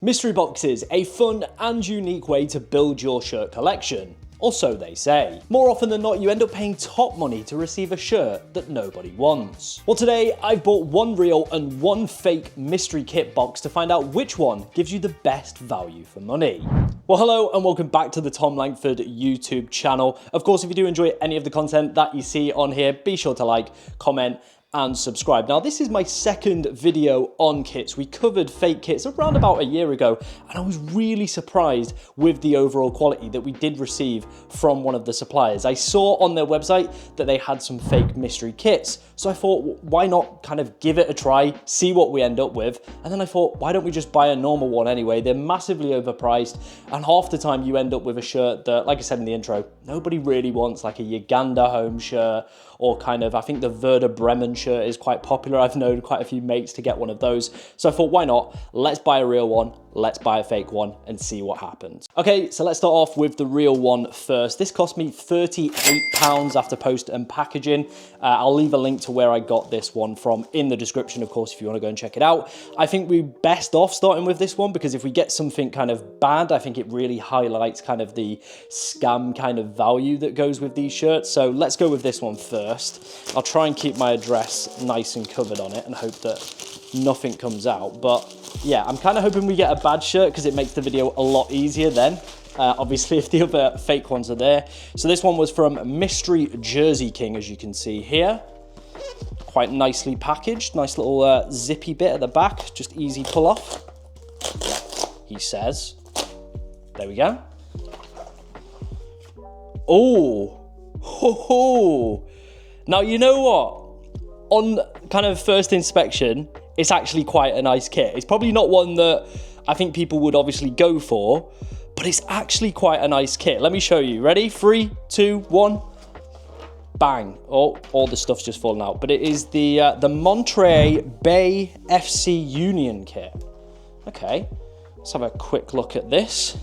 Mystery boxes, a fun and unique way to build your shirt collection. Or so they say. More often than not, you end up paying top money to receive a shirt that nobody wants. Well, today I've bought one real and one fake mystery kit box to find out which one gives you the best value for money. Well, hello and welcome back to the Tom Langford YouTube channel. Of course, if you do enjoy any of the content that you see on here, be sure to like, comment, and subscribe. Now, this is my second video on kits. We covered fake kits around about a year ago, and I was really surprised with the overall quality that we did receive from one of the suppliers. I saw on their website that they had some fake mystery kits, so I thought, why not kind of give it a try, see what we end up with, and then I thought, why don't we just buy a normal one anyway? They're massively overpriced, and half the time you end up with a shirt that, like I said in the intro, nobody really wants, like a Uganda home shirt, or kind of, I think the Werder Bremen shirt is quite popular. I've known quite a few mates to get one of those. So I thought, why not? Let's buy a real one, let's buy a fake one and see what happens. Okay, so let's start off with the real one first. This cost me £38 after post and packaging. I'll leave a link to where I got this one from in the description, of course, if you want to go and check it out. I think we're best off starting with this one because if we get something kind of bad, I think it really highlights kind of the scam kind of value that goes with these shirts. So let's go with this one first. I'll try and keep my address nice and covered on it and hope that nothing comes out. But yeah, I'm kind of hoping we get a bad shirt because it makes the video a lot easier then. Obviously, if the other fake ones are there. So this one was from Mystery Jersey King, as you can see here. Quite nicely packaged. Nice little zippy bit at the back. Just easy pull off, he says. There we go. Oh, ho ho. Now, you know what? On kind of first inspection, it's actually quite a nice kit. It's probably not one that I think people would obviously go for, but it's actually quite a nice kit. Let me show you. Ready? 3, 2, 1. Bang. Oh, all the stuff's just fallen out. But it is the Monterey Bay FC Union kit. Okay, let's have a quick look at this.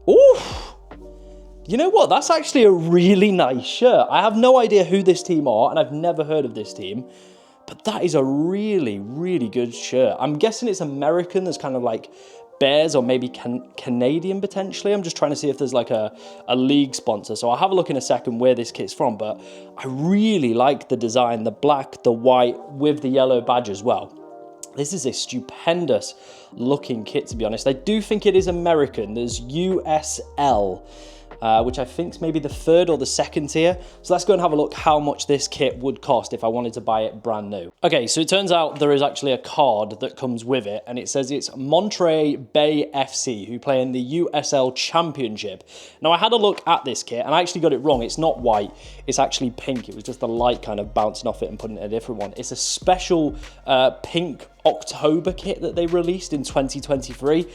Ooh. You know what? That's actually a really nice shirt. I have no idea who this team are, and I've never heard of this team, but that is a really, really good shirt. I'm guessing it's American. There's kind of like Bears or maybe Canadian potentially. I'm just trying to see if there's like a league sponsor. So I'll have a look in a second where this kit's from, but I really like the design, the black, the white with the yellow badge as well. This is a stupendous looking kit, to be honest. I do think it is American. There's USL. Which I think is maybe the third or the second tier. So let's go and have a look how much this kit would cost if I wanted to buy it brand new. Okay, so it turns out there is actually a card that comes with it, and it says it's Monterey Bay FC, who play in the USL Championship. Now, I had a look at this kit, and I actually got it wrong. It's not white, it's actually pink. It was just the light kind of bouncing off it and putting it in a different one. It's a special pink October kit that they released in 2023.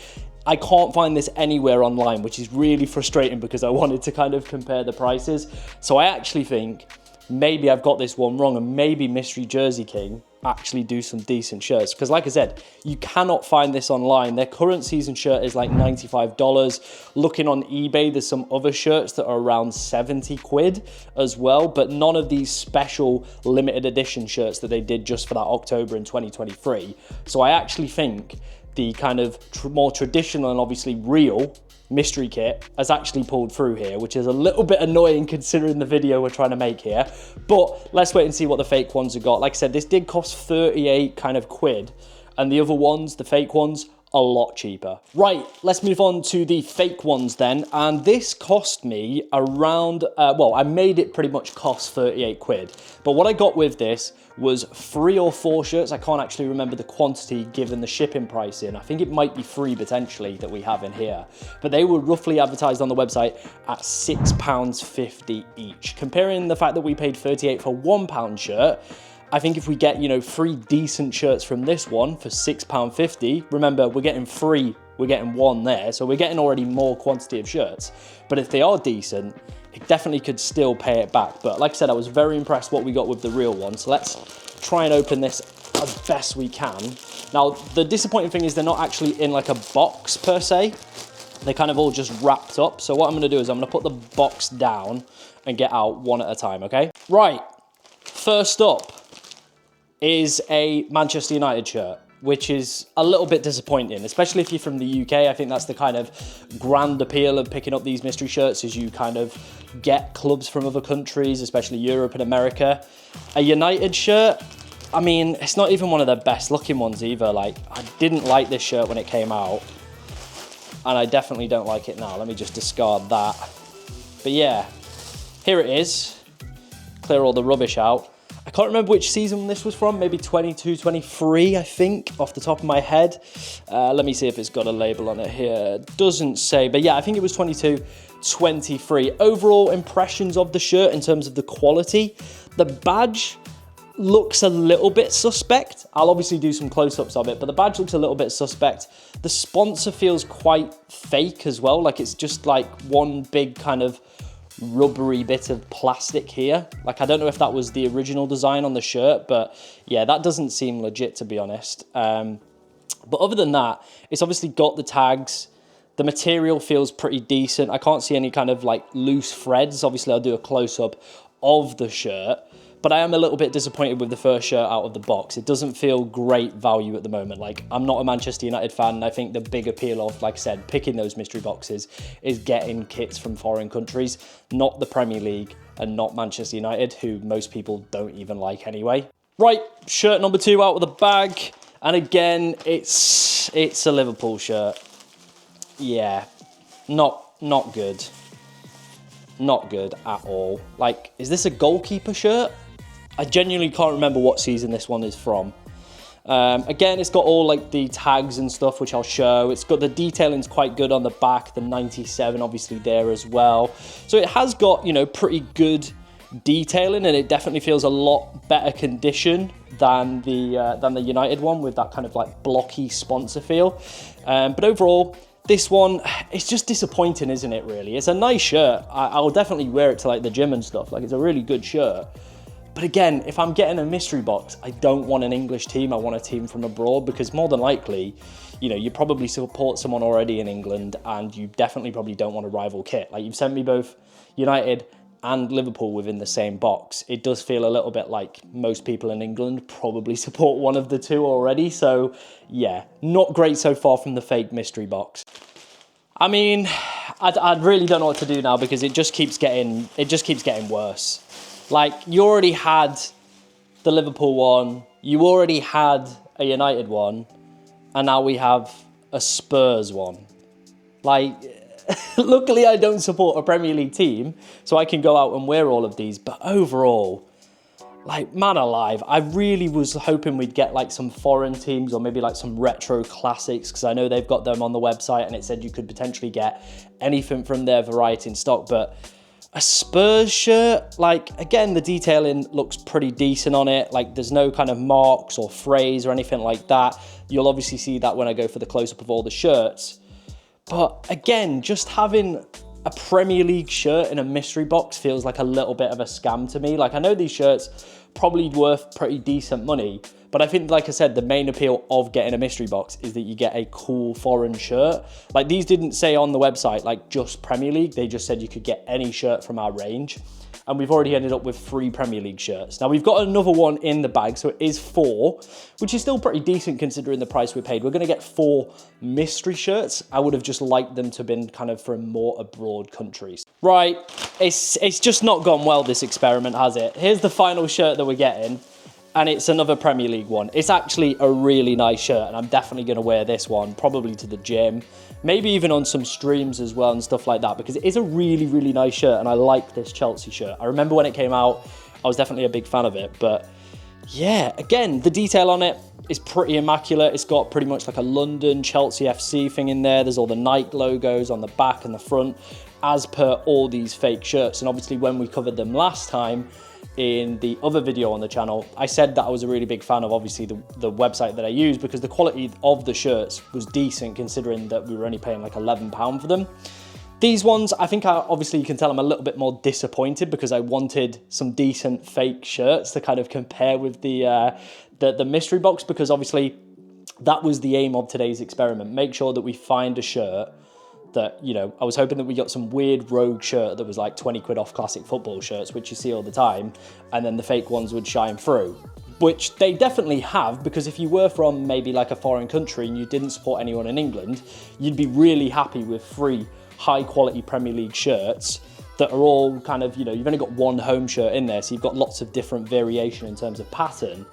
I can't find this anywhere online, which is really frustrating because I wanted to kind of compare the prices. So I actually think maybe I've got this one wrong, and maybe Mystery Jersey King actually do some decent shirts. Because like I said, you cannot find this online. Their current season shirt is like $95. Looking on eBay, there's some other shirts that are around 70 quid as well, but none of these special limited edition shirts that they did just for that October in 2023. So I actually think the kind of more traditional and obviously real mystery kit has actually pulled through here, which is a little bit annoying considering the video we're trying to make here. But let's wait and see what the fake ones have got. Like I said, this did cost 38 kind of quid, and the other ones, the fake ones, a lot cheaper. Right, let's move on to the fake ones then. And this cost me around, well, I made it pretty much cost 38 quid. But what I got with this was 3 or 4 shirts. I can't actually remember the quantity given the shipping pricing. I think it might be 3 potentially that we have in here. But they were roughly advertised on the website at £6.50 each. Comparing the fact that we paid 38 for £1 shirt, I think if we get, you know, 3 decent shirts from this one for £6.50, remember, we're getting 3, we're getting 1 there, so we're getting already more quantity of shirts. But if they are decent, it definitely could still pay it back. But like I said, I was very impressed what we got with the real one. So let's try and open this as best we can. Now, the disappointing thing is they're not actually in like a box per se. They're kind of all just wrapped up. So what I'm gonna do is I'm gonna put the box down and get out one at a time, okay? Right, first up is a Manchester United shirt. which is a little bit disappointing, especially if you're from the UK. I think that's the kind of grand appeal of picking up these mystery shirts, is you kind of get clubs from other countries, especially Europe and America. A United shirt, I mean, it's not even one of the best looking ones either. Like, I didn't like this shirt when it came out, and I definitely don't like it now. Let me just discard that. But yeah, here it is. Clear all the rubbish out. I can't remember which season this was from, maybe 22, 23, I think, off the top of my head. Let me see if it's got a label on it here. Doesn't say, but yeah, I think it was 22, 23. Overall impressions of the shirt in terms of the quality. The badge looks a little bit suspect. I'll obviously do some close-ups of it, but the badge looks a little bit suspect. The sponsor feels quite fake as well. Like, it's just like one big kind of rubbery bit of plastic here. Like, I don't know if that was the original design on the shirt, but yeah, that doesn't seem legit, to be honest. But other than that, it's obviously got the tags. The material feels pretty decent. I can't see any kind of like loose threads. Obviously, I'll do a close-up of the shirt, but I am a little bit disappointed with the first shirt out of the box. It doesn't feel great value at the moment. Like, I'm not a Manchester United fan, and I think the big appeal of, like I said, picking those mystery boxes is getting kits from foreign countries, not the Premier League and not Manchester United, who most people don't even like anyway. Right, shirt number 2 out of the bag, and again, it's a Liverpool shirt. Yeah, not good. Not good at all. Like, is this a goalkeeper shirt? I genuinely can't remember what season this one is from. Again, it's got all like the tags and stuff, which I'll show. It's got the detailing's quite good on the back, the 97 obviously there as well. So it has got, you know, pretty good detailing, and it definitely feels a lot better condition than the United one, with that kind of like blocky sponsor feel. But overall, this one, it's just disappointing, isn't it, really? It's a nice shirt. I'll definitely wear it to like the gym and stuff. Like, it's a really good shirt. But again, if I'm getting a mystery box, I don't want an English team. I want a team from abroad, because more than likely, you know, you probably support someone already in England, and you definitely probably don't want a rival kit. Like, you've sent me both United and Liverpool within the same box. It does feel a little bit like most people in England probably support one of the two already. So yeah, not great so far from the fake mystery box. I mean, I really don't know what to do now, because it just keeps getting worse. Like, you already had the Liverpool one, you already had a United one, and now we have a Spurs one. Like, luckily I don't support a Premier League team, so I can go out and wear all of these, but overall, like, man alive, I really was hoping we'd get like some foreign teams, or maybe like some retro classics, because I know they've got them on the website, and it said you could potentially get anything from their variety in stock. But a Spurs shirt, like, again, the detailing looks pretty decent on it. Like, there's no kind of marks or frays or anything like that. You'll obviously see that when I go for the close-up of all the shirts. But again, just having a Premier League shirt in a mystery box feels like a little bit of a scam to me. Like, I know these shirts probably worth pretty decent money, but I think, like I said, the main appeal of getting a mystery box is that you get a cool foreign shirt. Like, these didn't say on the website, like, just Premier League. They just said you could get any shirt from our range. And we've already ended up with 3 Premier League shirts. Now, we've got another one in the bag, so it is 4, which is still pretty decent considering the price we paid. We're going to get 4 mystery shirts. I would have just liked them to have been kind of from more abroad countries. Right, it's just not gone well, this experiment, has it? Here's the final shirt that we're getting, and it's another Premier League one. It's actually a really nice shirt, and I'm definitely going to wear this one, probably to the gym, maybe even on some streams as well and stuff like that, because it is a really, really nice shirt, and I like this Chelsea shirt. I remember when it came out, I was definitely a big fan of it, but yeah, again, the detail on it is pretty immaculate. It's got pretty much like a London Chelsea FC thing in there. There's all the Nike logos on the back and the front, as per all these fake shirts. And obviously, when we covered them last time, in the other video on the channel, I said that I was a really big fan of obviously the website that I used, because the quality of the shirts was decent considering that we were only paying like £11 for them. These ones, I think obviously you can tell I'm a little bit more disappointed, because I wanted some decent fake shirts to kind of compare with the mystery box, because obviously that was the aim of today's experiment. Make sure that we find a shirt that, you know, I was hoping that we got some weird rogue shirt that was like 20 quid off classic football shirts, which you see all the time, and then the fake ones would shine through. which they definitely have, because if you were from maybe like a foreign country and you didn't support anyone in England, you'd be really happy with 3 high quality Premier League shirts that are all kind of, you know, you've only got one home shirt in there, so you've got lots of different variation in terms of pattern.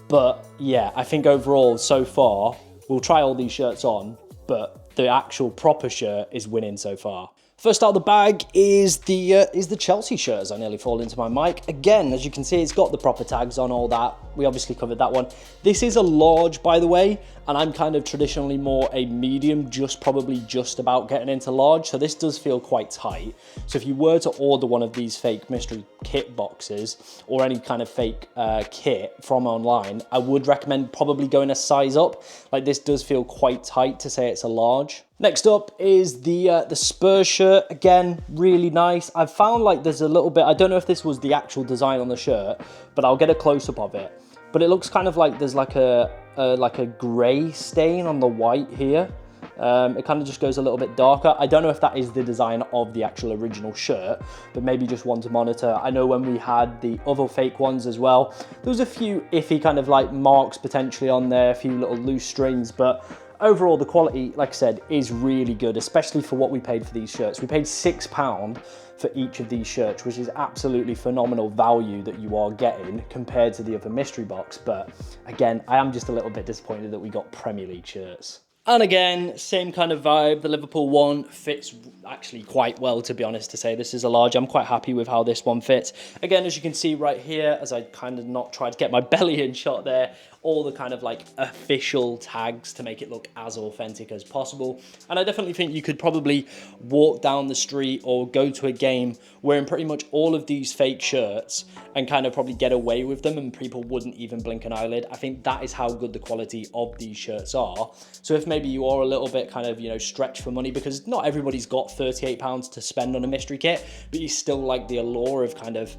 But yeah, I think overall so far, we'll try all these shirts on, but the actual proper shirt is winning so far. First out of the bag is the Chelsea shirt, as I nearly fall into my mic. Again, as you can see, it's got the proper tags on, all that. We obviously covered that one. This is a large, by the way, and I'm kind of traditionally more a medium, probably just about getting into large, so this does feel quite tight. So if you were to order one of these fake mystery kit boxes, or any kind of fake kit from online, I would recommend probably going a size up. Like, this does feel quite tight to say it's a large. Next up is the Spurs shirt. Again, really nice. I've found like there's a little bit, I don't know if this was the actual design on the shirt, but I'll get a close-up of it. But it looks kind of like there's like a grey stain on the white here. It kind of just goes a little bit darker. I don't know if that is the design of the actual original shirt, but maybe just one to monitor. I know when we had the other fake ones as well, there was a few iffy kind of like marks potentially on there, a few little loose strings, but overall, the quality, like I said, is really good, especially for what we paid for these shirts. We paid £6 for each of these shirts, which is absolutely phenomenal value that you are getting compared to the other mystery box. But again, I am just a little bit disappointed that we got Premier League shirts. And again, same kind of vibe. The Liverpool one fits actually quite well, to be honest, to say this is a large. I'm quite happy with how this one fits. Again, as you can see right here, as I kind of not tried to get my belly in shot there, all the kind of like official tags to make it look as authentic as possible. And I definitely think you could probably walk down the street or go to a game wearing pretty much all of these fake shirts and kind of probably get away with them and people wouldn't even blink an eyelid. I think that is how good the quality of these shirts are. So if maybe you are a little bit kind of, you know, stretched for money, because not everybody's got £38 to spend on a mystery kit, but you still like the allure of kind of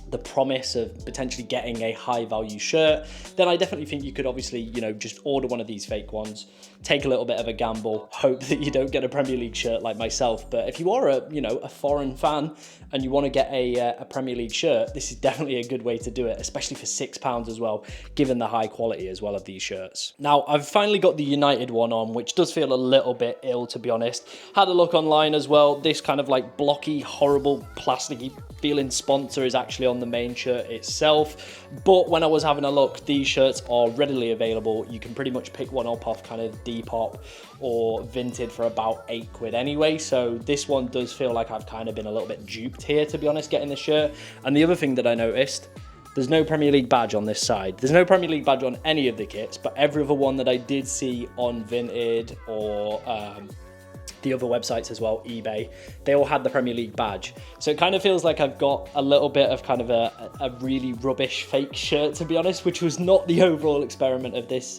the promise of potentially getting a high value shirt, then I definitely think you could obviously, you know, just order one of these fake ones, take a little bit of a gamble, hope that you don't get a Premier League shirt like myself. But if you are a, you know, a foreign fan and you want to get a Premier League shirt, this is definitely a good way to do it, especially for £6 as well, given the high quality as well of these shirts. Now, I've finally got the United one on, which does feel a little bit ill, to be honest. Had a look online as well. This kind of like blocky, horrible, plasticky feeling sponsor is actually on the main shirt itself. But when I was having a look, these shirts are readily available. You can pretty much pick one up off kind of Depop or Vinted for about £8 anyway. So this one does feel like I've kind of been a little bit duped here, to be honest, getting this shirt. And the other thing that I noticed, there's no Premier League badge on this side. There's no Premier League badge on any of the kits, but every other one that I did see on Vinted or the other websites as well, eBay, they all had the Premier League badge. So it kind of feels like I've got a little bit of kind of a really rubbish fake shirt, to be honest, which was not the overall experiment of this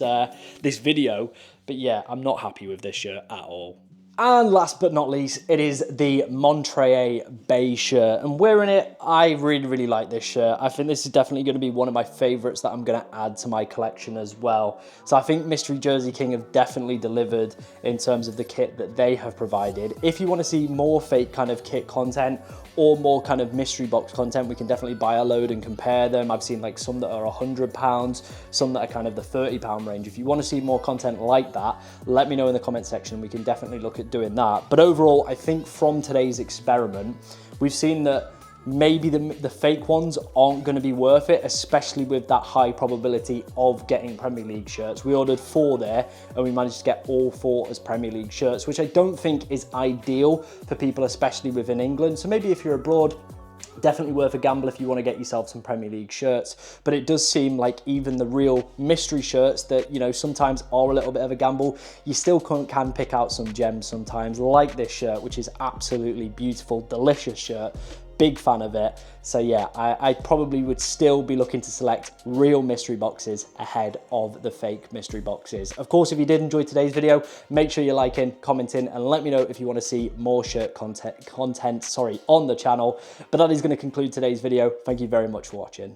this video. But yeah, I'm not happy with this shirt at all. And last but not least, it is the Monterey Bay shirt. And wearing it, I really, really like this shirt. I think this is definitely going to be one of my favorites that I'm going to add to my collection as well. So I think Mystery Jersey King have definitely delivered in terms of the kit that they have provided. If you want to see more fake kind of kit content or more kind of mystery box content, we can definitely buy a load and compare them. I've seen like some that are £100, some that are kind of the £30 range. If you want to see more content like that, let me know in the comment section. We can definitely look at doing that. But overall, I think from today's experiment, we've seen that maybe the fake ones aren't going to be worth it, especially with that high probability of getting Premier League shirts. We ordered 4 there and we managed to get all 4 as Premier League shirts, which I don't think is ideal for people, especially within England. So maybe if you're abroad, definitely worth a gamble if you want to get yourself some Premier League shirts. But it does seem like even the real mystery shirts that, you know, sometimes are a little bit of a gamble, you still can pick out some gems sometimes, like this shirt, which is absolutely beautiful, delicious shirt. Big fan of it. So yeah, I probably would still be looking to select real mystery boxes ahead of the fake mystery boxes. Of course, if you did enjoy today's video, make sure you're liking, commenting, and let me know if you want to see more shirt content on the channel. But that is going to conclude today's video. Thank you very much for watching.